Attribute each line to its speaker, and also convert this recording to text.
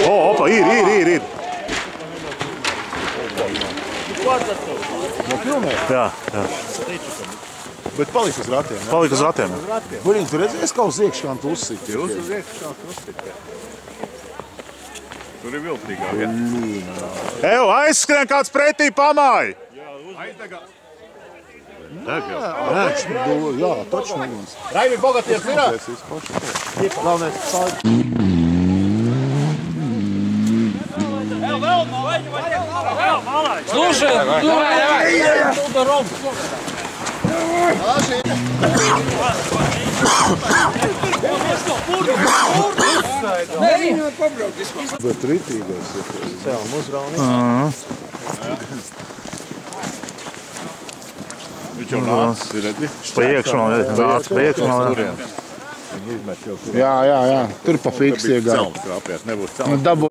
Speaker 1: Opa, ir. Jā.
Speaker 2: Bet palika uz ratiem.
Speaker 1: Palika uz ratiem.
Speaker 2: Guļiņ, tu redzējies, kā uz iekškantu uzsit?
Speaker 3: Uz iekškantu uzsit. Tur ir viltīgā vieta.
Speaker 1: Eju, aizskrien kāds pretī pamāj!
Speaker 3: Aizdegā.
Speaker 2: Jā, taču neviens.
Speaker 3: Raimi, bogaties virā!
Speaker 4: Слушай,
Speaker 2: Bet ritīgais ir.
Speaker 4: Sevam uzraunīt.
Speaker 3: Viņš jau nācis, ir redzi?
Speaker 1: Priekšmā.
Speaker 2: Jā. Tur pa fiks iegāja.
Speaker 3: Celms krāpjās, nebūs celms.
Speaker 2: Dabu